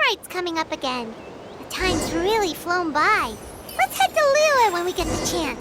Rite's coming up again. The time's really flown by. Let's head to Liyue when we get the chance.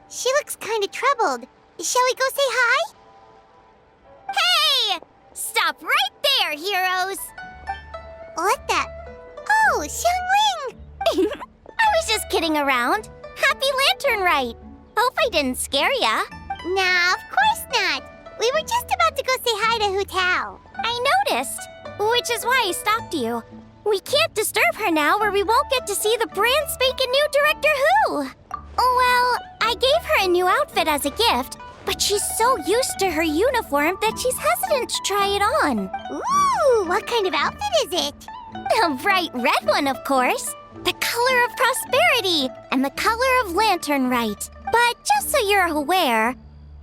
She looks kind of troubled. Shall we go say hi? Hey! Stop right there, heroes! What the? Oh, Xiangling! I was just kidding around. Happy Lantern Rite. Hope I didn't scare ya. Nah, of course not. We were just about to go say hi to Hu Tao. I noticed, which is why I stopped you. We can't disturb her now or we won't get to see the brand spanking new Director Who. Well, I gave her a new outfit as a gift, but she's so used to her uniform that she's hesitant to try it on. Ooh, what kind of outfit is it? A bright red one, of course. The color of prosperity and the color of Lantern Rite. But just so you're aware,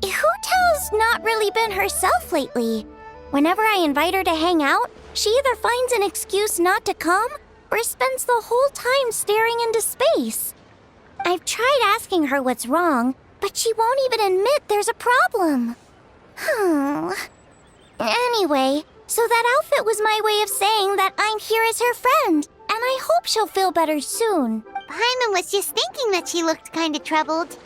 Hu Tao's not really been herself lately. Whenever I invite her to hang out, she either finds an excuse not to come or spends the whole time staring into space. I've tried asking her what's wrong, but she won't even admit there's a problem. Anyway, so that outfit was my way of saying that I'm here as her friend, and I hope she'll feel better soon. Paimon was just thinking that she looked kind of troubled.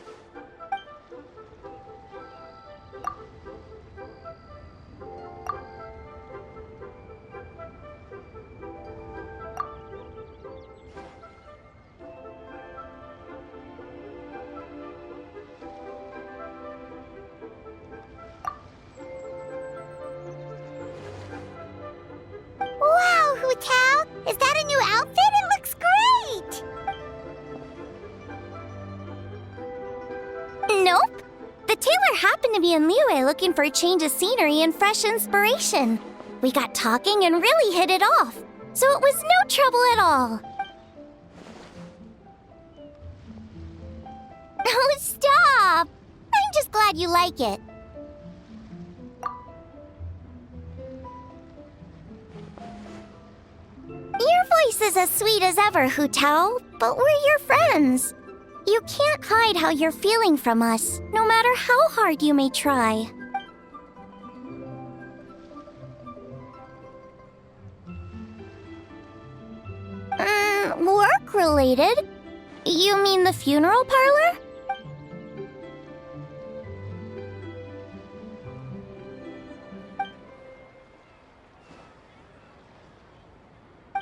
Wow, Hu Tao! Is that a new outfit? It looks great! Nope. The tailor happened to be in Liyue looking for a change of scenery and fresh inspiration. We got talking and really hit it off, so it was no trouble at all. Oh, stop! I'm just glad you like it. Your voice is as sweet as ever, Hu Tao, but we're your friends. You can't hide how you're feeling from us, no matter how hard you may try. Work-related? You mean the funeral parlor?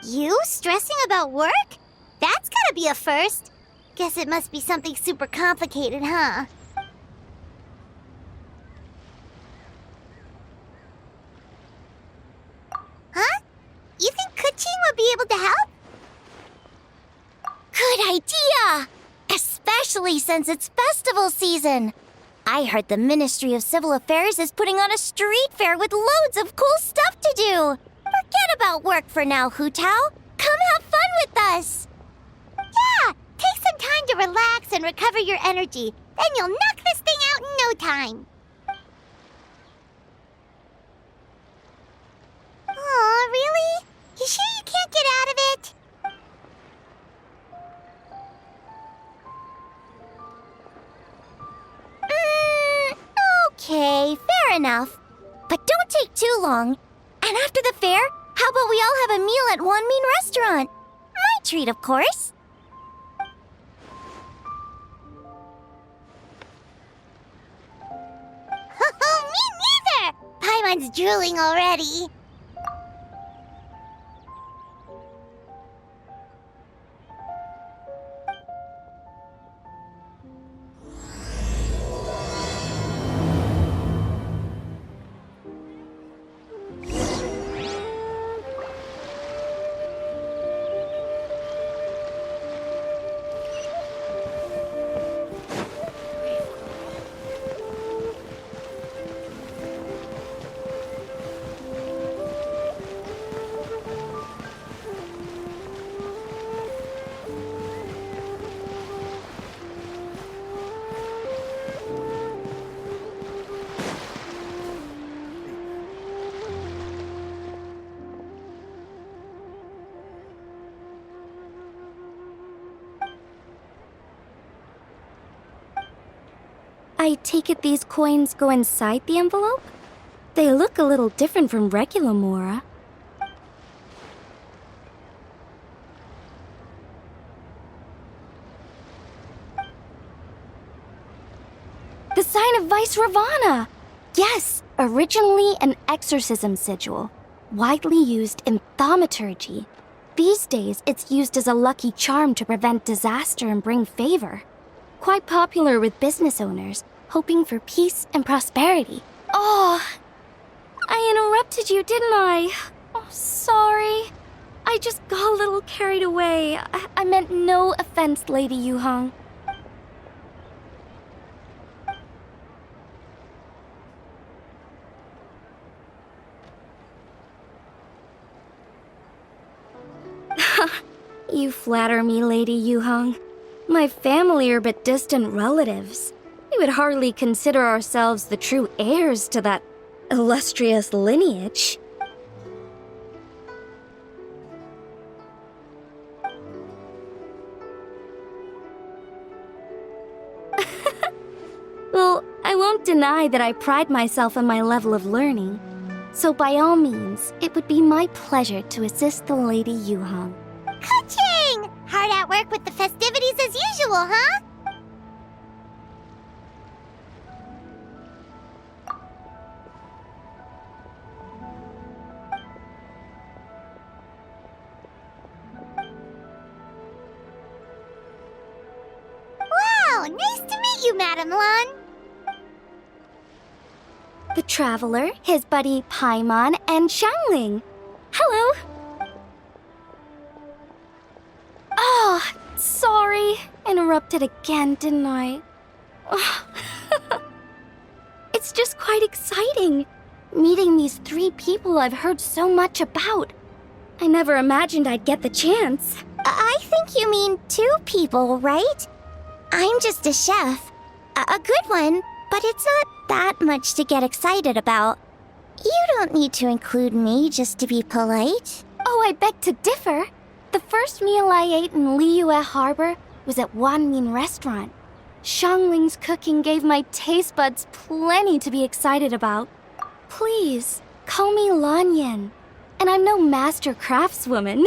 You stressing about work? That's gotta be a first. Guess it must be something super complicated, huh? Huh? You think Kuchin would be able to help? Good idea! Especially since it's festival season. I heard the Ministry of Civil Affairs is putting on a street fair with loads of cool stuff to do. Forget about work for now, Hu Tao. Come have fun with us. Yeah! Take some time to relax and recover your energy. Then you'll knock this thing out in no time. really? You sure you can't get out of it? Okay, fair enough. But don't take too long. And after the fair, how about we all have a meal at One Mean Restaurant? My treat, of course. Me neither! Paimon's drooling already. I take it these coins go inside the envelope? They look a little different from regular Mora. The sign of Vice Ravana! Yes, originally an exorcism sigil, widely used in thaumaturgy. These days, it's used as a lucky charm to prevent disaster and bring favor. Quite popular with business owners, hoping for peace and prosperity. Oh, I interrupted you, didn't I? Oh, sorry. I just got a little carried away. I meant no offense, Lady Yuhong. You flatter me, Lady Yuhong. My family are but distant relatives. We would hardly consider ourselves the true heirs to that illustrious lineage. Well, I won't deny that I pride myself on my level of learning. So by all means, it would be my pleasure to assist the Lady Yuhong. Ka-ching! Hard at work with the festivities as usual, huh? Wow, nice to meet you, Madam Lan. The Traveler, his buddy Paimon, and Xiangling. Hello! Oh, sorry. Interrupted again, didn't I? Oh. It's just quite exciting. Meeting these 3 people I've heard so much about. I never imagined I'd get the chance. I think you mean 2 people, right? I'm just a chef. A good one, but it's not that much to get excited about. You don't need to include me just to be polite. Oh, I beg to differ. The first meal I ate in Liyue Harbor was at Wanmin Restaurant. Xiangling's cooking gave my taste buds plenty to be excited about. Please, call me Lanyan. And I'm no master craftswoman.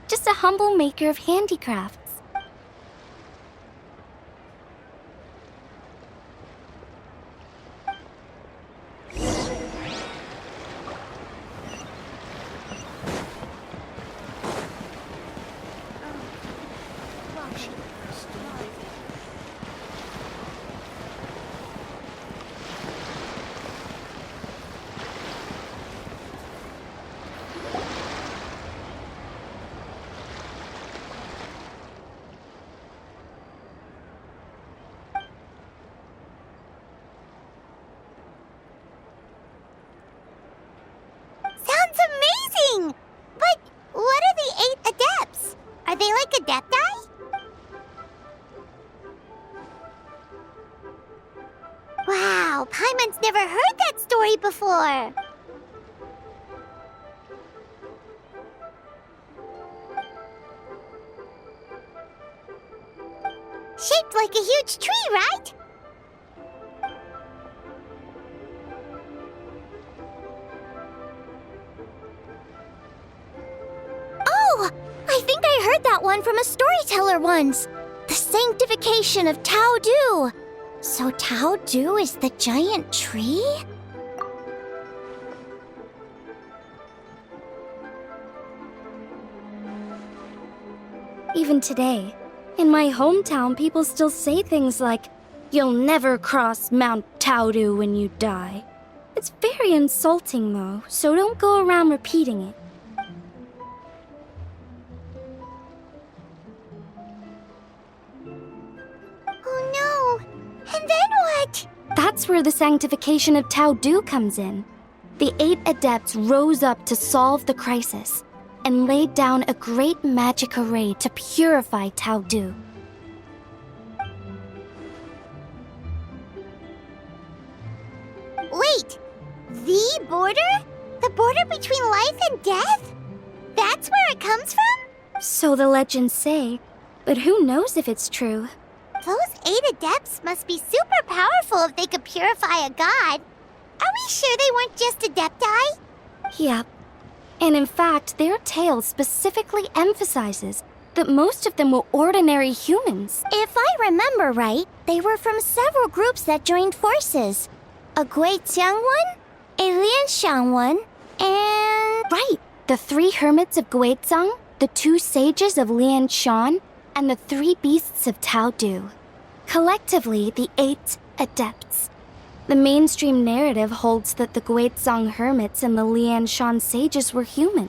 Just a humble maker of handicrafts. Sounds amazing! But what are the 8 adepts? Are they like adepti? Wow, Paimon's never heard that story before. like a huge tree, right? Oh! I think I heard that one from a storyteller once. The sanctification of Tao Du. So Tao Du is the giant tree? Even today, in my hometown, people still say things like, "You'll never cross Mount Taodu when you die." It's very insulting, though, so don't go around repeating it. Oh no! And then what? That's where the sanctification of Taodu comes in. The 8 adepts rose up to solve the crisis and laid down a great magic array to purify Taodu. Wait! The border? The border between life and death? That's where it comes from? So the legends say, but who knows if it's true? Those 8 adepts must be super powerful if they could purify a god. Are we sure they weren't just adepti? Yep. And in fact, their tale specifically emphasizes that most of them were ordinary humans. If I remember right, they were from several groups that joined forces. A Guiqiang one, a Lianshan one, and... Right! The 3 hermits of Guizang, the 2 sages of Lianshan, and the 3 beasts of Taodu. Collectively, the 8 adepts. The mainstream narrative holds that the Guizang hermits and the Lianshan sages were human.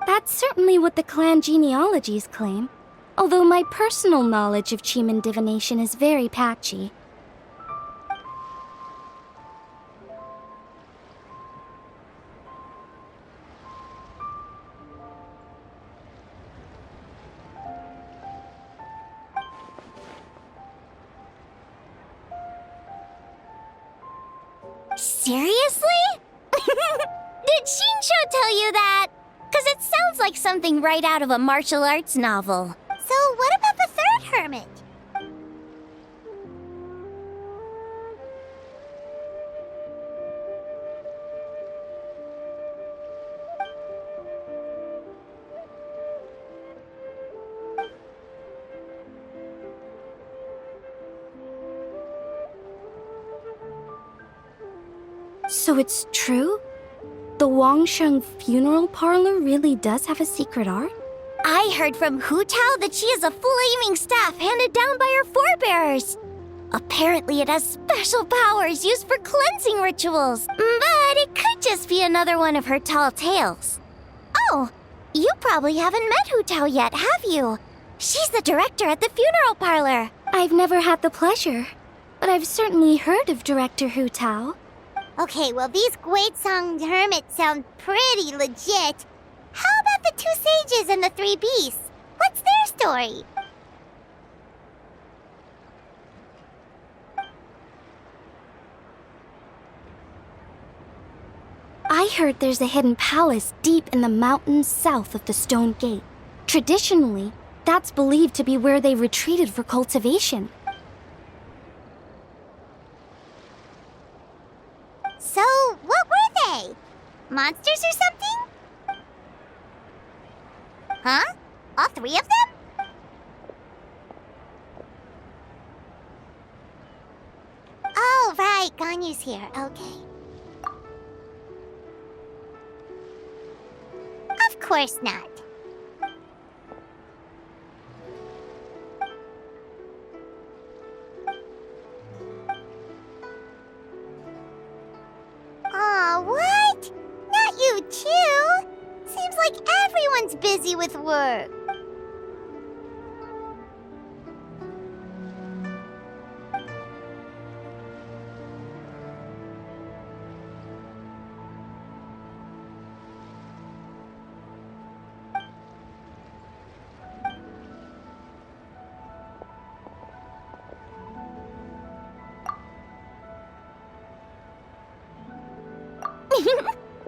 That's certainly what the clan genealogies claim, although my personal knowledge of Chiman divination is very patchy. Seriously? Did Shinsho tell you that? Because it sounds like something right out of a martial arts novel. So what about the 3rd hermit? So it's true? The Wangsheng funeral parlor really does have a secret art? I heard from Hu Tao that she is a flaming staff handed down by her forebears. Apparently it has special powers used for cleansing rituals. But it could just be another one of her tall tales. Oh, you probably haven't met Hu Tao yet, have you? She's the director at the funeral parlor. I've never had the pleasure, but I've certainly heard of Director Hu Tao. Okay, well these Guizang hermits sound pretty legit. How about the 2 sages and the 3 beasts? What's their story? I heard there's a hidden palace deep in the mountains south of the Stone Gate. Traditionally, that's believed to be where they retreated for cultivation. So, what were they? Monsters or something? Huh? All 3 of them? Oh, right, Ganyu's here. Okay. Of course not. Aw, what? Not you too? Seems like everyone's busy with work.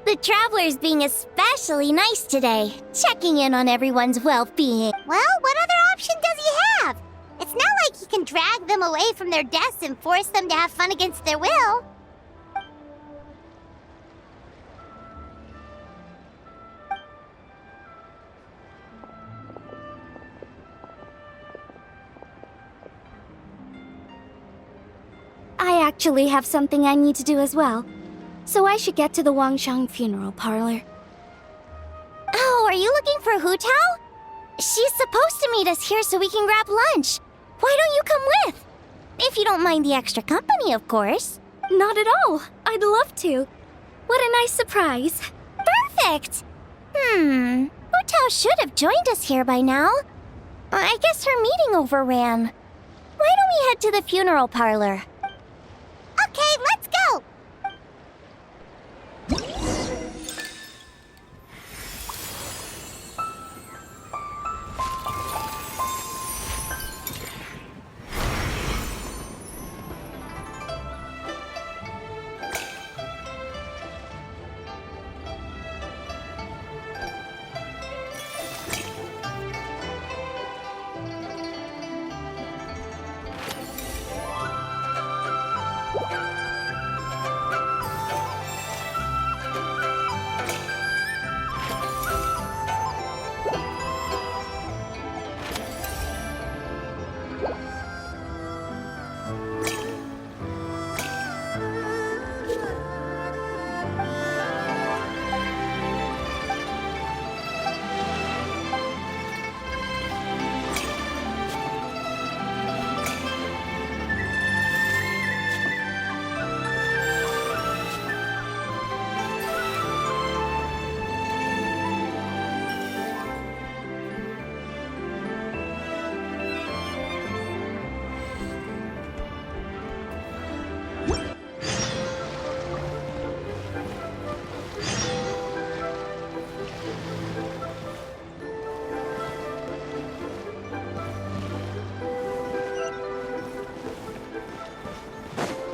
The traveler's being especially nice today, checking in on everyone's well-being. Well, what other option does he have? It's not like he can drag them away from their desks and force them to have fun against their will. I actually have something I need to do as well. So I should get to the Wangshang funeral parlor. Oh, are you looking for Hu Tao? She's supposed to meet us here so we can grab lunch. Why don't you come with? If you don't mind the extra company, of course. Not at all. I'd love to. What a nice surprise. Perfect! Hu Tao should have joined us here by now. I guess her meeting overran. Why don't we head to the funeral parlor? Okay, let's go!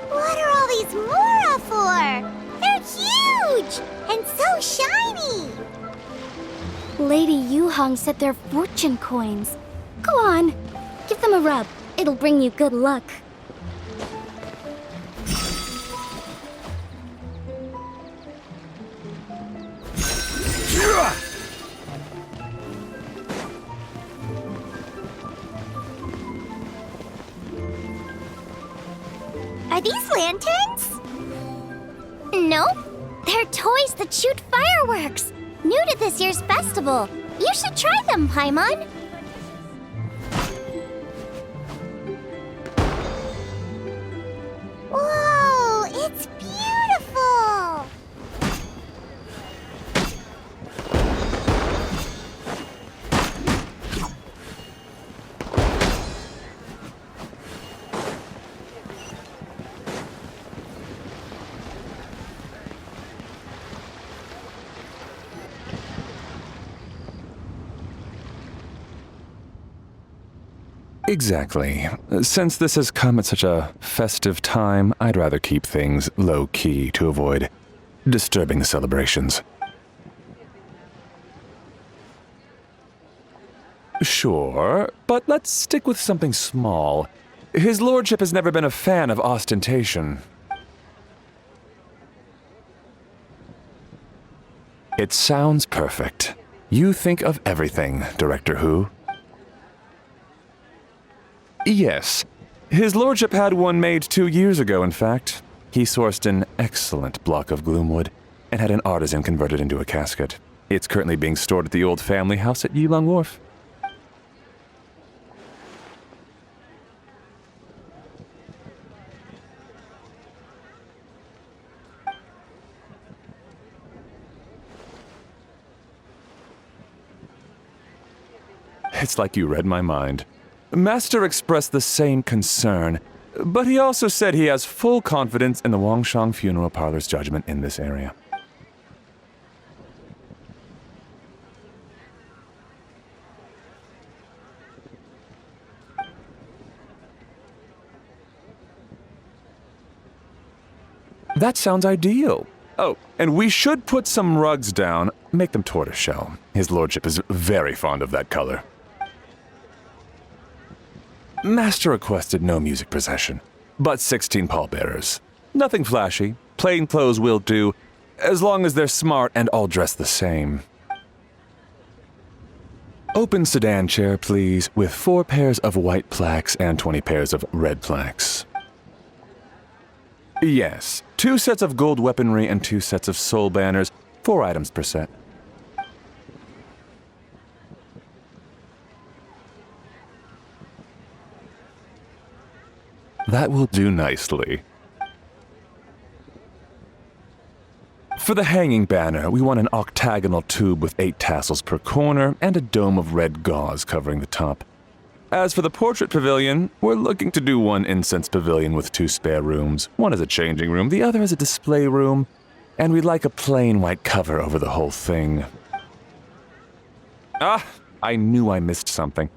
What are all these Mora for? They're huge! And so shiny! Lady Yuhong said they're fortune coins. Go on, give them a rub. It'll bring you good luck. Are these lanterns? Nope. They're toys that shoot fireworks. New to this year's festival. You should try them, Paimon. Whoa, it's beautiful! Exactly. Since this has come at such a festive time, I'd rather keep things low-key to avoid disturbing the celebrations. Sure, but let's stick with something small. His lordship has never been a fan of ostentation. It sounds perfect. You think of everything, Director Hu. Yes. His lordship had one made 2 years ago, in fact. He sourced an excellent block of gloomwood and had an artisan convert it into a casket. It's currently being stored at the old family house at Yilong Wharf. It's like you read my mind. Master expressed the same concern, but he also said he has full confidence in the Wangshang funeral parlor's judgment in this area. That sounds ideal. Oh, and we should put some rugs down. Make them tortoiseshell. His lordship is very fond of that color. Master requested no music procession, but 16 pallbearers. Nothing flashy. Plain clothes will do, as long as they're smart and all dressed the same. Open sedan chair, please, with 4 pairs of white plaques and 20 pairs of red plaques. Yes, 2 sets of gold weaponry and 2 sets of soul banners, 4 items per set. That will do nicely. For the hanging banner, we want an octagonal tube with 8 tassels per corner and a dome of red gauze covering the top. As for the portrait pavilion, we're looking to do 1 incense pavilion with 2 spare rooms. One is a changing room, the other is a display room, and we'd like a plain white cover over the whole thing. Ah, I knew I missed something.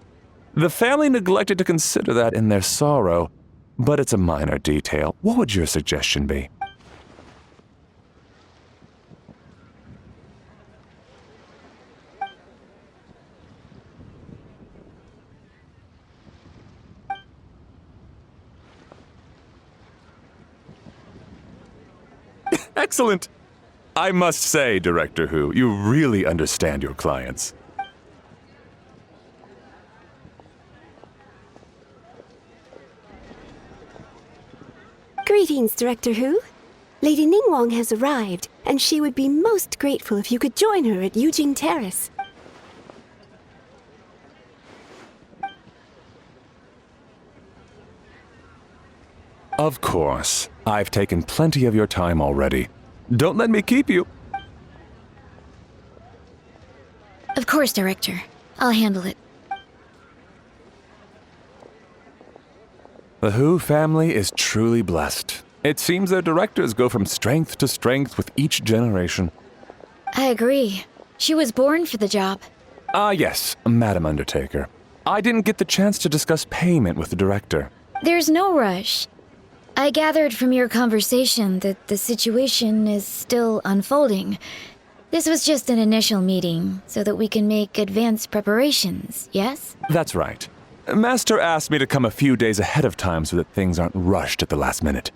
The family neglected to consider that in their sorrow, but it's a minor detail. What would your suggestion be? Excellent! I must say, Director Who, you really understand your clients. Greetings, Director Who. Lady Ningguang has arrived, and she would be most grateful if you could join her at Yujing Terrace. Of course. I've taken plenty of your time already. Don't let me keep you. Of course, Director. I'll handle it. The Who family is truly blessed. It seems their directors go from strength to strength with each generation. I agree. She was born for the job. Ah, yes, Madam Undertaker. I didn't get the chance to discuss payment with the director. There's no rush. I gathered from your conversation that the situation is still unfolding. This was just an initial meeting, so that we can make advanced preparations, yes? That's right. Master asked me to come a few days ahead of time so that things aren't rushed at the last minute.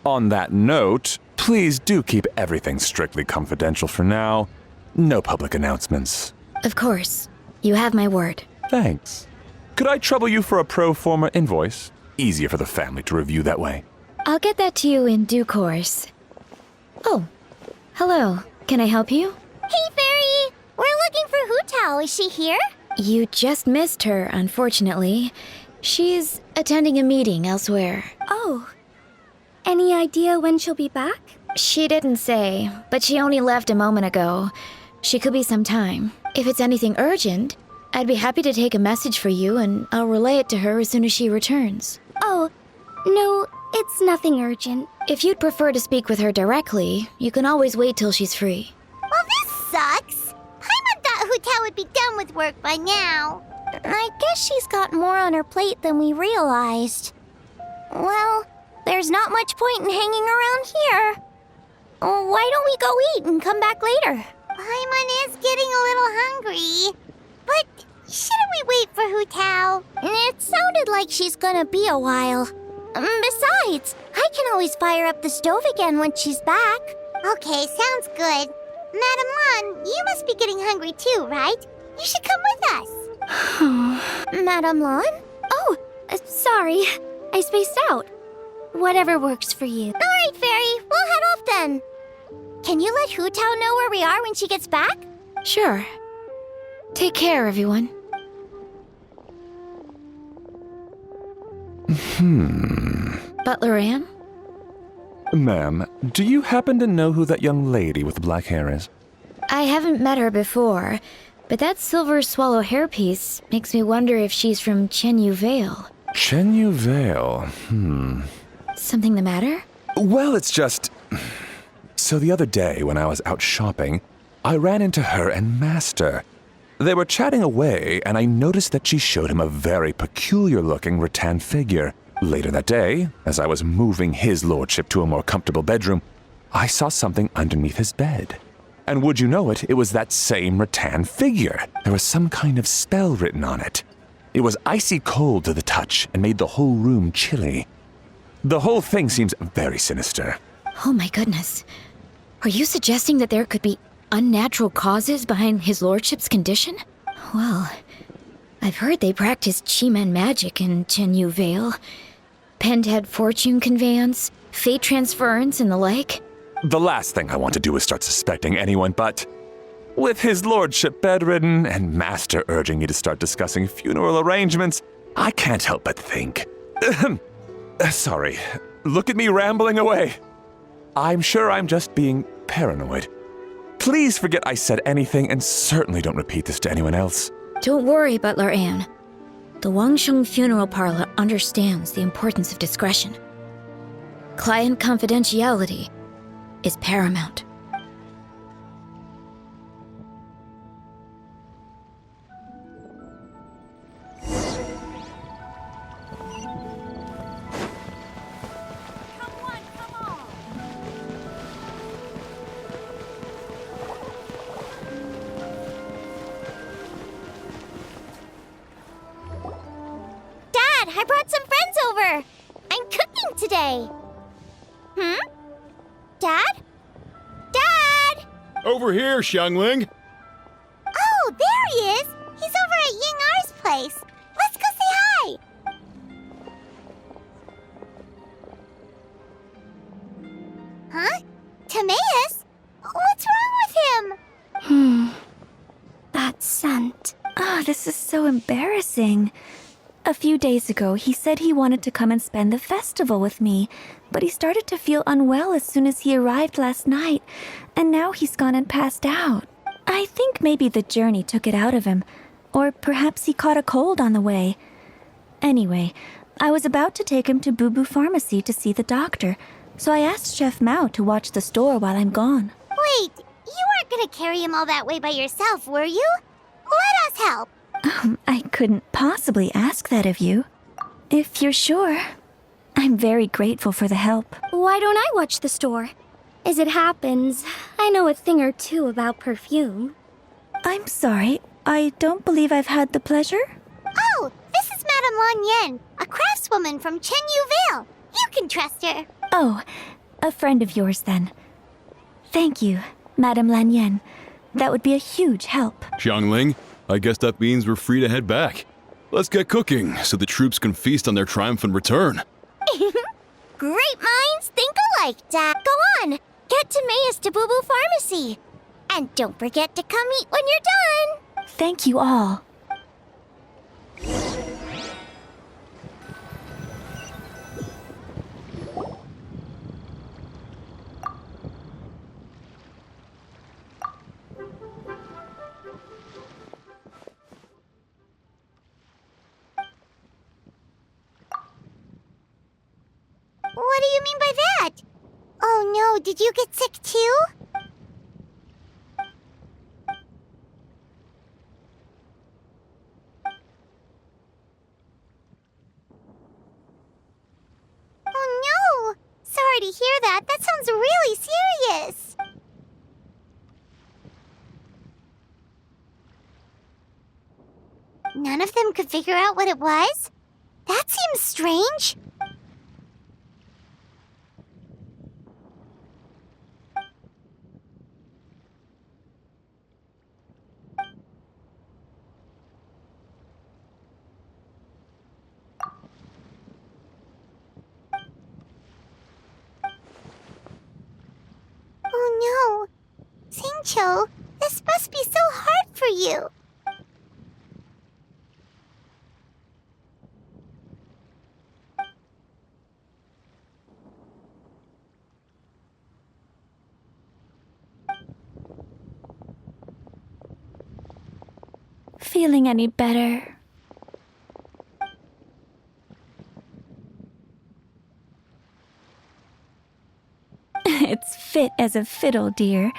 On that note, please do keep everything strictly confidential for now. No public announcements. Of course. You have my word. Thanks. Could I trouble you for a pro forma invoice? Easier for the family to review that way. I'll get that to you in due course. Oh, hello. Can I help you? Hey, Fairy! We're looking for Hu Tao. Is she here? You just missed her, unfortunately. She's attending a meeting elsewhere. Oh. Any idea when she'll be back? She didn't say, but she only left a moment ago. She could be some time. If it's anything urgent, I'd be happy to take a message for you and I'll relay it to her as soon as she returns. Oh, no, it's nothing urgent. If you'd prefer to speak with her directly, you can always wait till she's free. Well, this sucks. Paimon thought Hu Tao would be done with work by now. I guess she's got more on her plate than we realized. Well, there's not much point in hanging around here. Why don't we go eat and come back later? Paimon is getting a little hungry. But shouldn't we wait for Hu Tao? It sounded like she's gonna be a while. Besides, I can always fire up the stove again when she's back. Okay, sounds good. Madam Lan, you must be getting hungry too, right? You should come with us. Madam Lan? Oh, sorry. I spaced out. Whatever works for you. All right, Fairy, we'll head off then. Can you let Hu Tao know where we are when she gets back? Sure. Take care, everyone. Butler Ann? Ma'am, do you happen to know who that young lady with the black hair is? I haven't met her before, but that silver swallow hairpiece makes me wonder if she's from Chenyu Vale. Chenyu Vale, Something the matter? Well, it's just... So the other day when I was out shopping, I ran into her and Master. They were chatting away, and I noticed that she showed him a very peculiar-looking rattan figure. Later that day, as I was moving his lordship to a more comfortable bedroom, I saw something underneath his bed. And would you know it, it was that same rattan figure. There was some kind of spell written on it. It was icy cold to the touch and made the whole room chilly. The whole thing seems very sinister. Oh my goodness. Are you suggesting that there could be unnatural causes behind his lordship's condition? Well, I've heard they practice Chi-Man magic in Chenyu Vale. Pendhead fortune conveyance, fate transference, and the like. The last thing I want to do is start suspecting anyone, but with his lordship bedridden and master urging me to start discussing funeral arrangements, I can't help but think. Sorry, look at me rambling away. I'm sure I'm just being paranoid. Please forget I said anything and certainly don't repeat this to anyone else. Don't worry, Butler Anne. The Wangsheng Funeral Parlor understands the importance of discretion. Client confidentiality is paramount. Dad, I brought some friends over. I'm cooking today. Dad? Dad! Over here, Xiangling. Oh, there he is. He's over at Ying R's place. Let's go say hi. Huh? Timaeus? What's wrong with him? That scent. Oh, this is so embarrassing. A few days ago, he said he wanted to come and spend the festival with me, but he started to feel unwell as soon as he arrived last night, and now he's gone and passed out. I think maybe the journey took it out of him, or perhaps he caught a cold on the way. Anyway, I was about to take him to Boo Boo Pharmacy to see the doctor, so I asked Chef Mao to watch the store while I'm gone. Wait, you weren't gonna carry him all that way by yourself, were you? Let us help. I couldn't possibly ask that of you. If you're sure, I'm very grateful for the help. Why don't I watch the store? As it happens, I know a thing or two about perfume. I'm sorry, I don't believe I've had the pleasure. Oh, this is Madame Lan Yen, a craftswoman from Chenyu Vale. You can trust her. Oh, a friend of yours then. Thank you, Madame Lan Yen. That would be a huge help. Xiangling, I guess that means we're free to head back. Let's get cooking so the troops can feast on their triumphant return. Great minds think alike, Dad. Go on, get Timaeus to Boo Boo Pharmacy. And don't forget to come eat when you're done. Thank you all. What do you mean by that? Oh no, did you get sick too? Oh no! Sorry to hear that. That sounds really serious. None of them could figure out what it was? That seems strange. Oh no! Singcho, this must be so hard for you. Feeling any better? It's fit as a fiddle, dear.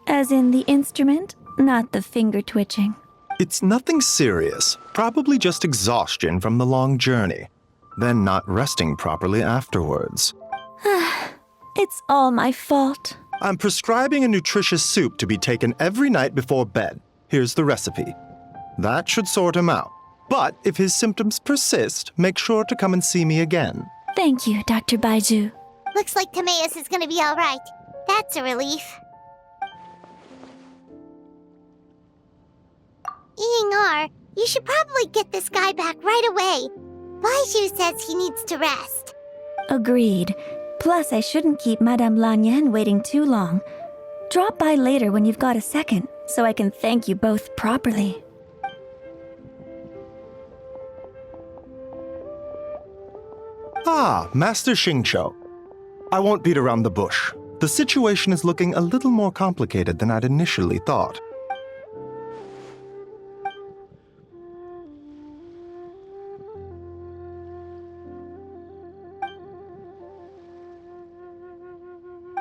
As in the instrument, not the finger twitching. It's nothing serious, probably just exhaustion from the long journey, then not resting properly afterwards. It's all my fault. I'm prescribing a nutritious soup to be taken every night before bed. Here's the recipe. That should sort him out. But if his symptoms persist, make sure to come and see me again. Thank you, Dr. Baiju. Looks like Timaeus is gonna be alright. That's a relief. Eeying-R, you should probably get this guy back right away. Baiju says he needs to rest. Agreed. Plus, I shouldn't keep Madame Lanyan waiting too long. Drop by later when you've got a second, so I can thank you both properly. Ah, Master Xingqiu. I won't beat around the bush. The situation is looking a little more complicated than I'd initially thought.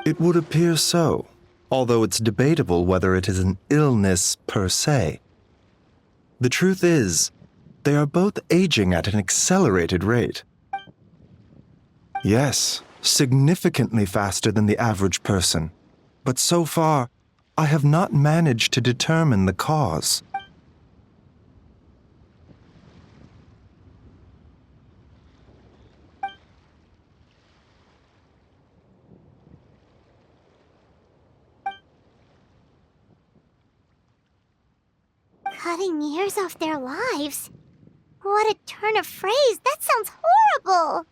It would appear so, although it's debatable whether it is an illness per se. The truth is, they are both aging at an accelerated rate. Yes, significantly faster than the average person. But so far, I have not managed to determine the cause. Cutting years off their lives? What a turn of phrase! That sounds horrible!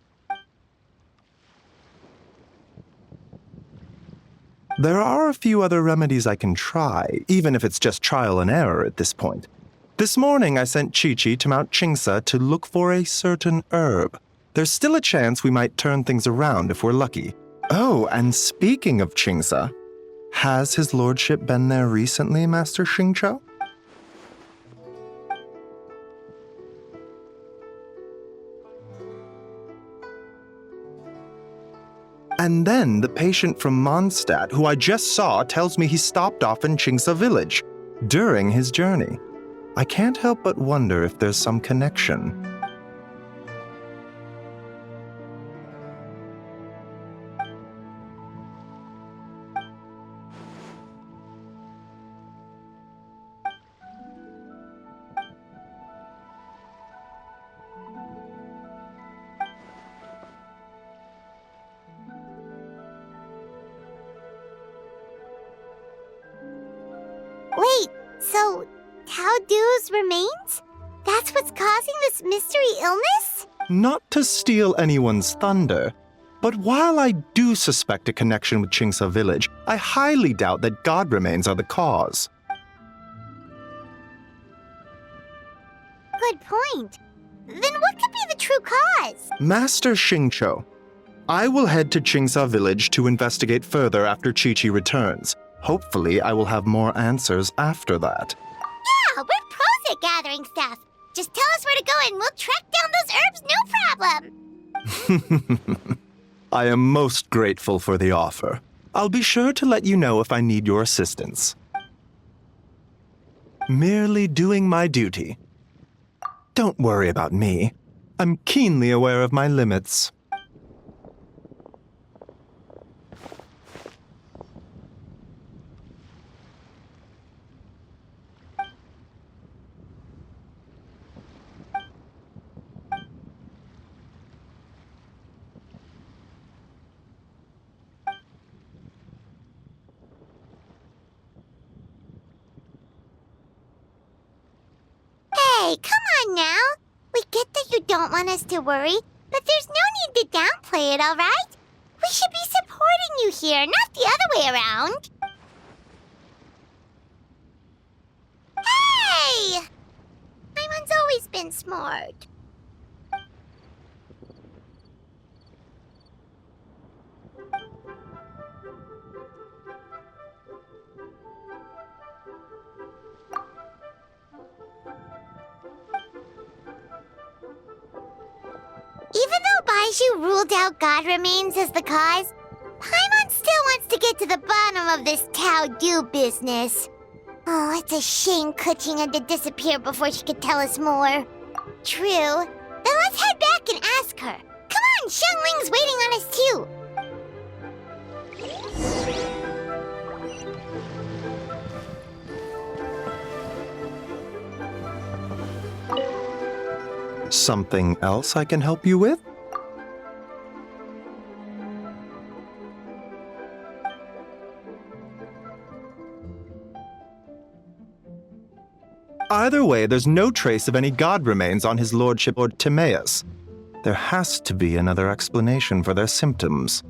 There are a few other remedies I can try, even if it's just trial and error at this point. This morning I sent Chi-Chi to Mount Qingsa to look for a certain herb. There's still a chance we might turn things around if we're lucky. Oh, and speaking of Qingsa, has his lordship been there recently, Master Xingqiu? And then the patient from Mondstadt, who I just saw, tells me he stopped off in Qingsa village during his journey. I can't help but wonder if there's some connection. Wait, so Tao Du's remains? That's what's causing this mystery illness? Not to steal anyone's thunder, but while I do suspect a connection with Qingsa village, I highly doubt that god remains are the cause. Good point. Then what could be the true cause? Master Xingqiu, I will head to Qingsa village to investigate further after Chi-Chi returns. Hopefully, I will have more answers after that. Yeah, we're pros at gathering stuff. Just tell us where to go and we'll track down those herbs, no problem. I am most grateful for the offer. I'll be sure to let you know if I need your assistance. Merely doing my duty. Don't worry about me. I'm keenly aware of my limits. Hey, come on now. We get that you don't want us to worry, but there's no need to downplay it, alright? We should be supporting you here, not the other way around. Hey! Paimon's always been smart. Even though Baiju ruled out God remains as the cause, Paimon still wants to get to the bottom of this Tao Du business. Oh, it's a shame Kuching had to disappear before she could tell us more. True. Then let's head back and ask her. Come on, Xiangling's waiting on us too. Something else I can help you with? Either way, there's no trace of any god remains on his lordship or Timaeus. There has to be another explanation for their symptoms.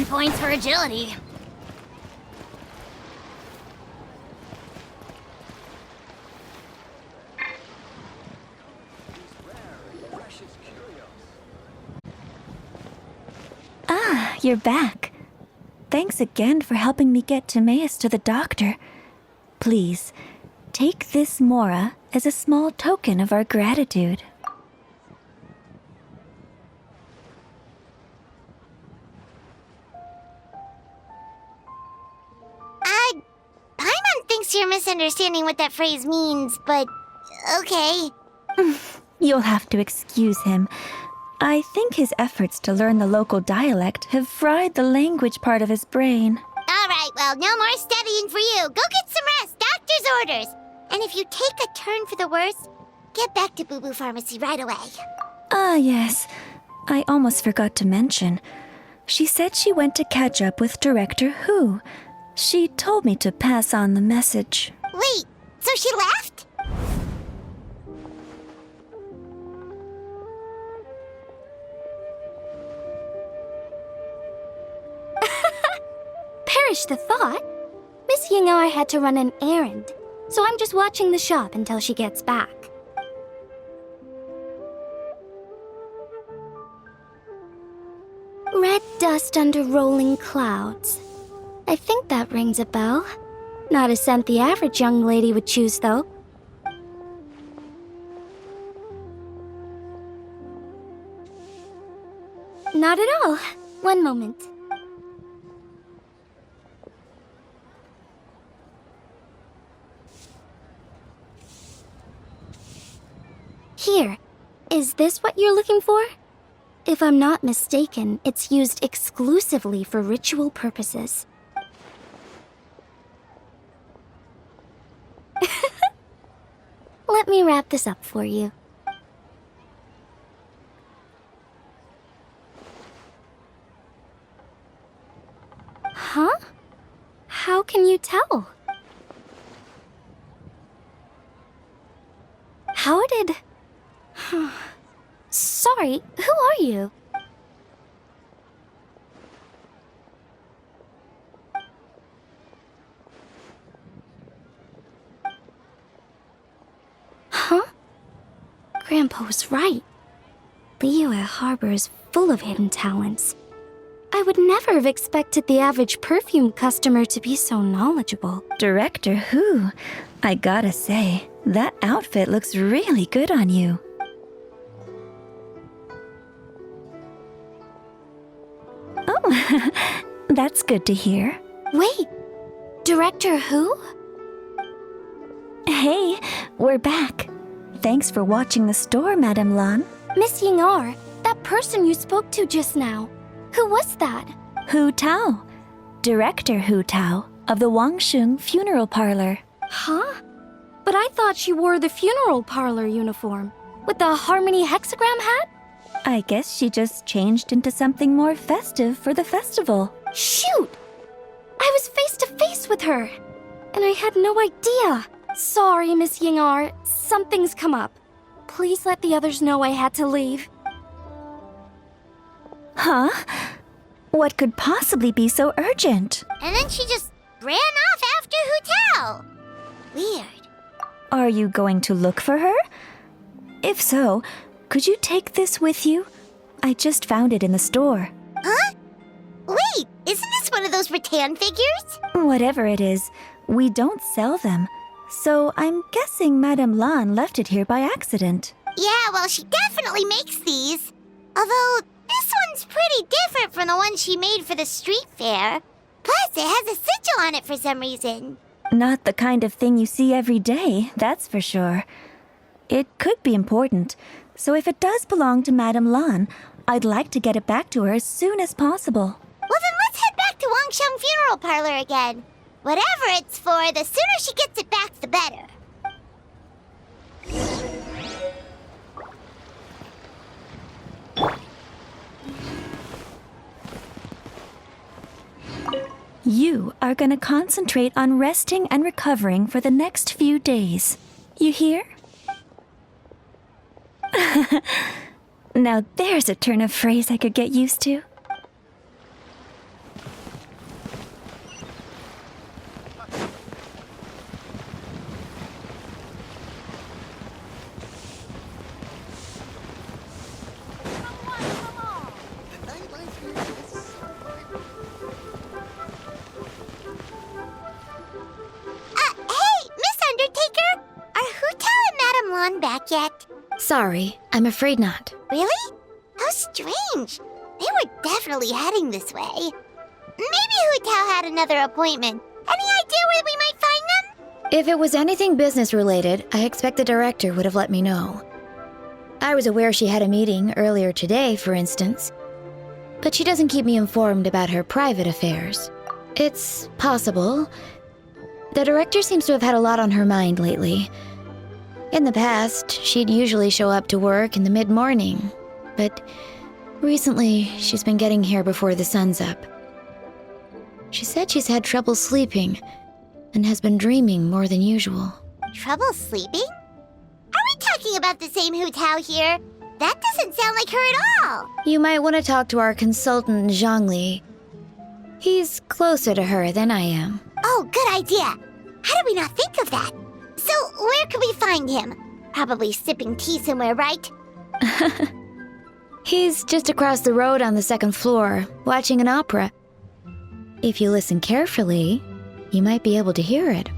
Points for agility. Ah, you're back. Thanks again for helping me get Timaeus to the doctor. Please, take this Mora as a small token of our gratitude. Paimon thinks you're misunderstanding what that phrase means, but okay. You'll have to excuse him. I think his efforts to learn the local dialect have fried the language part of his brain. Alright, well, no more studying for you. Go get some rest, doctor's orders. And if you take a turn for the worse, get back to Boo Boo Pharmacy right away. Ah, yes. I almost forgot to mention. She said she went to catch up with Director Hu. She told me to pass on the message. Wait, so she left? Perish the thought. Miss Ying'ar had to run an errand, so I'm just watching the shop until she gets back. Red dust under rolling clouds. I think that rings a bell. Not a scent the average young lady would choose, though. Not at all. One moment. Here. Is this what you're looking for? If I'm not mistaken, it's used exclusively for ritual purposes. Let me wrap this up for you. Huh? How can you tell? How did... Sorry, who are you? Huh? Grandpa was right. Liyue Harbor is full of hidden talents. I would never have expected the average perfume customer to be so knowledgeable. Director Hu, I gotta say, that outfit looks really good on you. Oh, that's good to hear. Wait, Director Hu? Hey, we're back. Thanks for watching the store, Madame Lan. Miss Ying'ar, that person you spoke to just now. Who was that? Hu Tao. Director Hu Tao of the Wangsheng Funeral Parlor. Huh? But I thought she wore the funeral parlor uniform. With the Harmony hexagram hat? I guess she just changed into something more festive for the festival. Shoot! I was face to face with her. And I had no idea. Sorry, Miss Ying'ar. Something's come up. Please let the others know I had to leave. Huh? What could possibly be so urgent? And then she just ran off after Hu Tao. Weird. Are you going to look for her? If so, could you take this with you? I just found it in the store. Huh? Wait, isn't this one of those rattan figures? Whatever it is, we don't sell them. So I'm guessing Madame Lan left it here by accident. Yeah, well, she definitely makes these. Although, this one's pretty different from the one she made for the street fair. Plus, it has a sigil on it for some reason. Not the kind of thing you see every day, that's for sure. It could be important, so if it does belong to Madame Lan, I'd like to get it back to her as soon as possible. Well, then let's head back to Wangsheng Funeral Parlor again. Whatever it's for, the sooner she gets it back, the better. You are going to concentrate on resting and recovering for the next few days. You hear? Now there's a turn of phrase I could get used to. Hey, Miss Undertaker! Are Hu Tao and Madame Lan back yet? Sorry, I'm afraid not. Really? How strange. They were definitely heading this way. Maybe Hu Tao had another appointment. Any idea where we might find them? If it was anything business related, I expect the director would have let me know. I was aware she had a meeting earlier today, for instance. But she doesn't keep me informed about her private affairs. It's possible. The director seems to have had a lot on her mind lately. In the past, she'd usually show up to work in the mid-morning. But recently, she's been getting here before the sun's up. She said she's had trouble sleeping and has been dreaming more than usual. Trouble sleeping? Are we talking about the same Hu Tao here? That doesn't sound like her at all. You might want to talk to our consultant, Zhongli. He's closer to her than I am. Oh, good idea. How did we not think of that? So, where could we find him? Probably sipping tea somewhere, right? He's just across the road on the second floor, watching an opera. If you listen carefully, you might be able to hear it.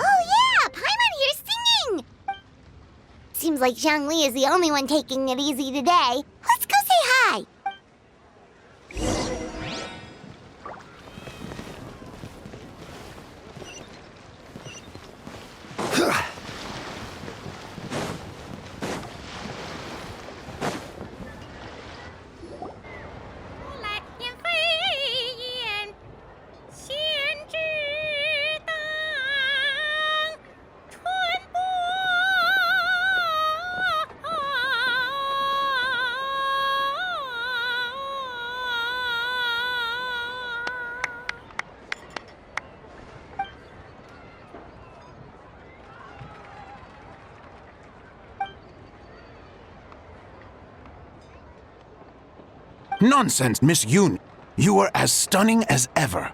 Oh yeah, Paimon here's singing! Seems like Zhongli is the only one taking it easy today. Let's go say hi! Nonsense, Miss Yoon. You are as stunning as ever.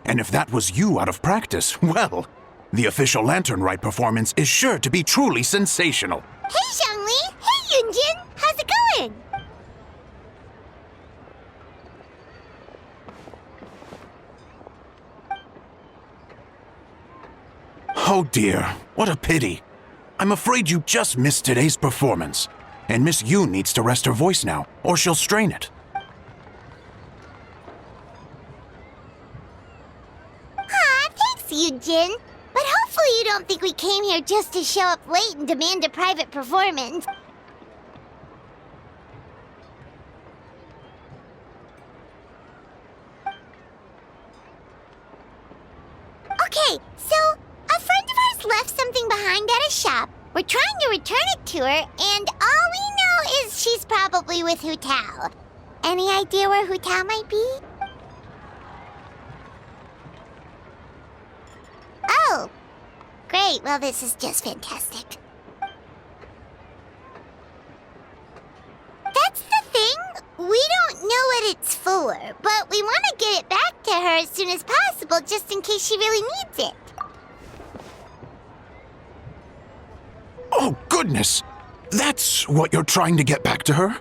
And if that was you out of practice, well, the official Lantern Rite performance is sure to be truly sensational. Hey, Zhongli! Hey, Yunjin! How's it going? Oh dear, what a pity. I'm afraid you just missed today's performance. And Miss Yoon needs to rest her voice now, or she'll strain it. Yunjin, but hopefully you don't think we came here just to show up late and demand a private performance. Okay, so a friend of ours left something behind at a shop. We're trying to return it to her, and all we know is she's probably with Hu Tao. Any idea where Hu Tao might be? Oh, great. Well, this is just fantastic. That's the thing. We don't know what it's for, but we want to get it back to her as soon as possible just in case she really needs it. Oh, goodness! That's what you're trying to get back to her?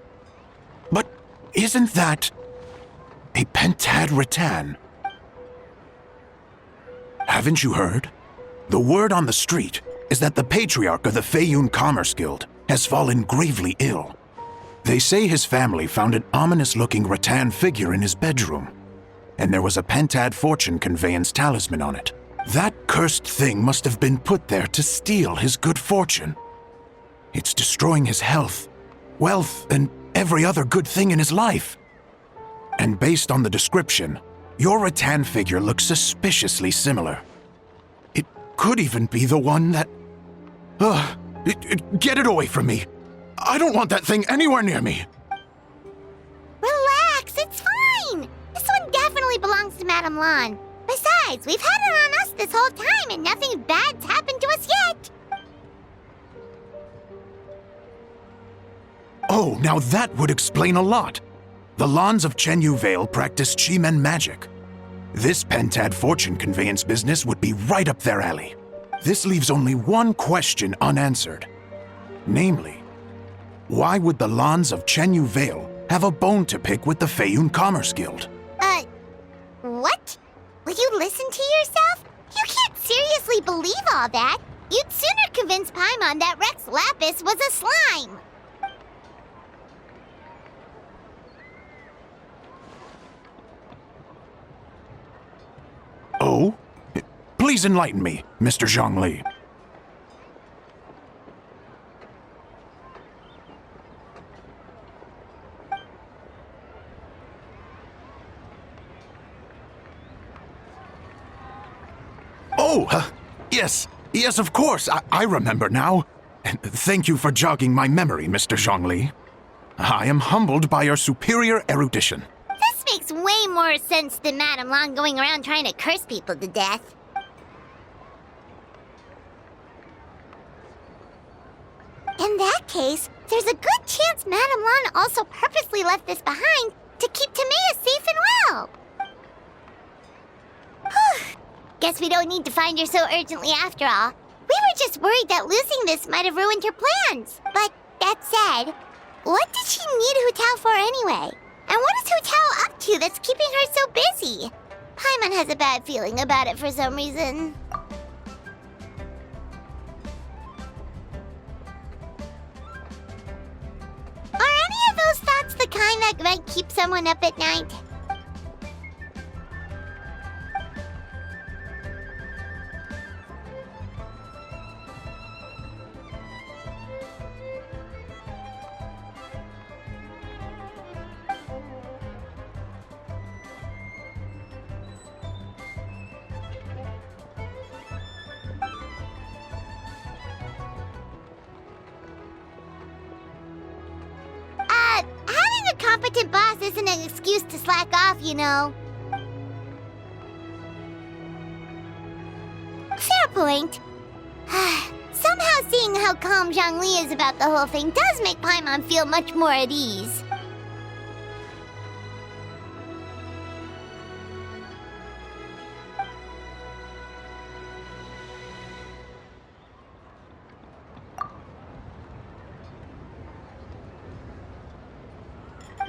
But isn't that a pentad rattan? Haven't you heard? The word on the street is that the patriarch of the Feiyun Commerce Guild has fallen gravely ill. They say his family found an ominous-looking rattan figure in his bedroom, and there was a pentad fortune conveyance talisman on it. That cursed thing must have been put there to steal his good fortune. It's destroying his health, wealth, and every other good thing in his life. And based on the description, your rattan figure looks suspiciously similar. It could even be the one that... get it away from me! I don't want that thing anywhere near me! Relax, it's fine! This one definitely belongs to Madame Lan. Besides, we've had it on us this whole time and nothing bad's happened to us yet! Oh, now that would explain a lot. The Lans of Chenyu Vale practice Chi-Men magic. This pentad fortune conveyance business would be right up their alley. This leaves only one question unanswered. Namely, why would the Lans of Chenyu Vale have a bone to pick with the Feiyun Commerce Guild? What? Will you listen to yourself? You can't seriously believe all that. You'd sooner convince Paimon that Rex Lapis was a slime. Oh? Please enlighten me, Mr. Zhongli. Oh, yes, of course. I remember now. And thank you for jogging my memory, Mr. Zhongli. I am humbled by your superior erudition. This makes way more sense than Madame Lan going around trying to curse people to death. In that case, there's a good chance Madame Lan also purposely left this behind to keep Timea safe and well. Whew. Guess we don't need to find her so urgently after all. We were just worried that losing this might have ruined her plans. But that said, what did she need Hu Tao for anyway? And what is Hu Tao up to that's keeping her so busy? Paimon has a bad feeling about it for some reason. Are any of those thoughts the kind that might keep someone up at night? Having a competent boss isn't an excuse to slack off, you know. Fair point. Somehow seeing how calm Zhongli is about the whole thing does make Paimon feel much more at ease.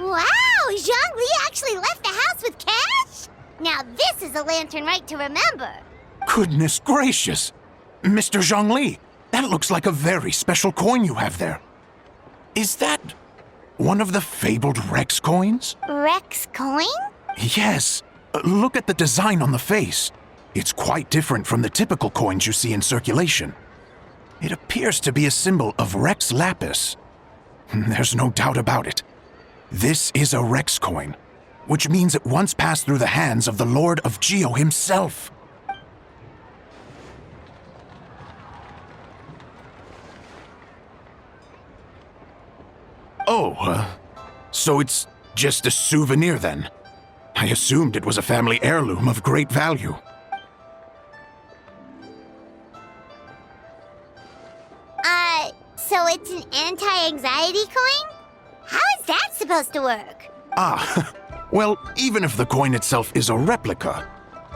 Wow! Zhongli actually left the house with cash? Now this is a lantern Rite to remember. Goodness gracious! Mr. Zhongli, that looks like a very special coin you have there. Is that one of the fabled Rex coins? Rex coin? Yes. Look at the design on the face. It's quite different from the typical coins you see in circulation. It appears to be a symbol of Rex Lapis. There's no doubt about it. This is a Rex coin, which means it once passed through the hands of the Lord of Geo himself. Oh, so it's just a souvenir then? I assumed it was a family heirloom of great value. So it's an anti-anxiety coin? How is that supposed to work? Well, even if the coin itself is a replica,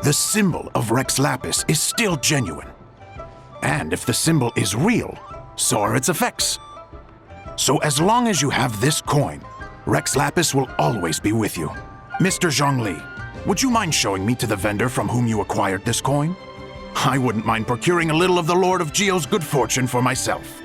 the symbol of Rex Lapis is still genuine. And if the symbol is real, so are its effects. So as long as you have this coin, Rex Lapis will always be with you. Mr. Zhongli, would you mind showing me to the vendor from whom you acquired this coin? I wouldn't mind procuring a little of the Lord of Geo's good fortune for myself.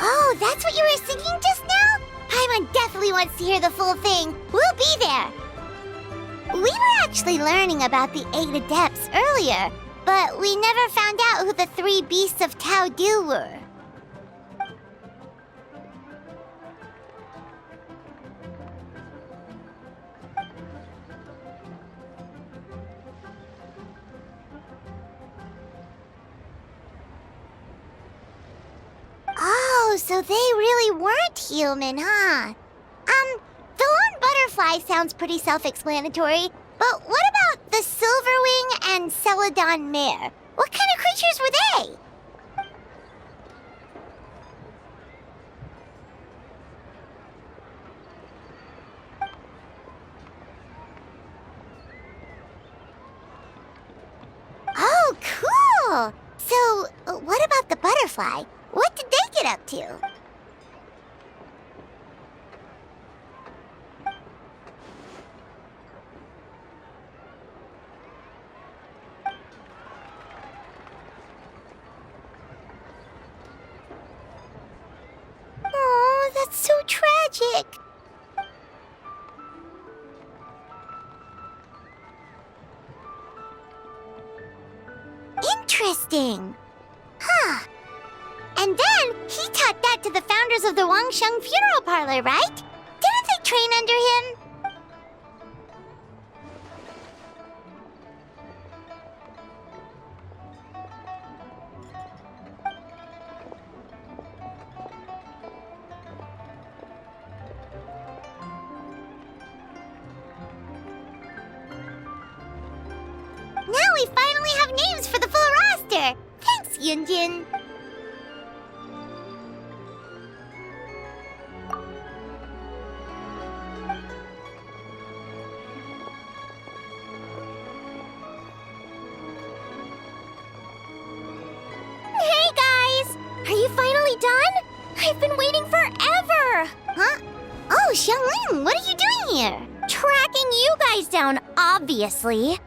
Oh, that's what you were singing just now? Paimon definitely wants to hear the full thing. We'll be there. We were actually learning about the 8 adepts earlier, but we never found out who the 3 beasts of Tao Du were. Oh, so they really weren't human, huh? The Lone Butterfly sounds pretty self-explanatory, but what about the Silverwing and Celadon Mare? What kind of creatures were they? Oh, cool! So, what about the butterfly? What did they get up to? Oh, that's so tragic. Interesting. Huh. And then he taught that to the founders of the Wangsheng Funeral Parlor, right? Didn't they train under him? Now we finally have names for the full roster. Thanks, Yunjin. Hey guys! Are you finally done? I've been waiting forever! Huh? Oh, Xiangling, what are you doing here? Tracking you guys down, obviously.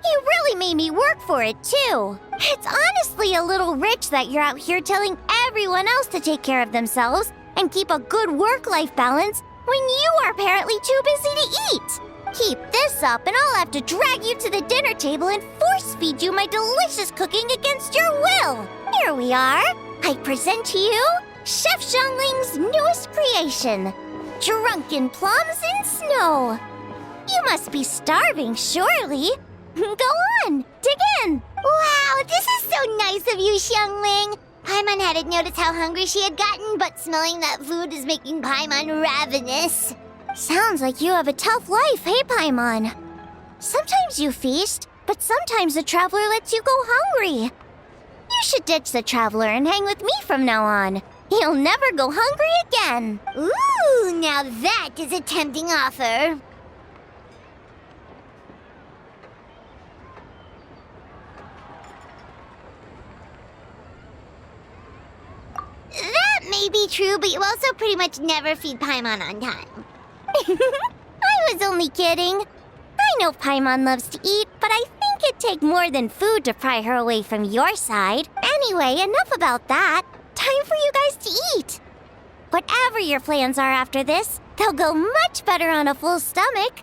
You really made me work for it, too. It's honestly a little rich that you're out here telling everyone else to take care of themselves and keep a good work-life balance when you are apparently too busy to eat. Keep this up and I'll have to drag you to the dinner table and force-feed you my delicious cooking against your will. Here we are. I present to you Chef Zhongling's newest creation, Drunken Plums in Snow. You must be starving, surely. Go on, dig in. Wow, this is so nice of you, Xiangling. Paimon hadn't noticed how hungry she had gotten, but smelling that food is making Paimon ravenous. Sounds like you have a tough life, hey, Paimon? Sometimes you feast, but sometimes the traveler lets you go hungry. You should ditch the traveler and hang with me from now on. You'll never go hungry again. Ooh, now that is a tempting offer. That may be true, but you also pretty much never feed Paimon on time. I was only kidding. I know Paimon loves to eat, but I think it'd take more than food to pry her away from your side. Anyway, enough about that. Time for you guys to eat. Whatever your plans are after this, they'll go much better on a full stomach.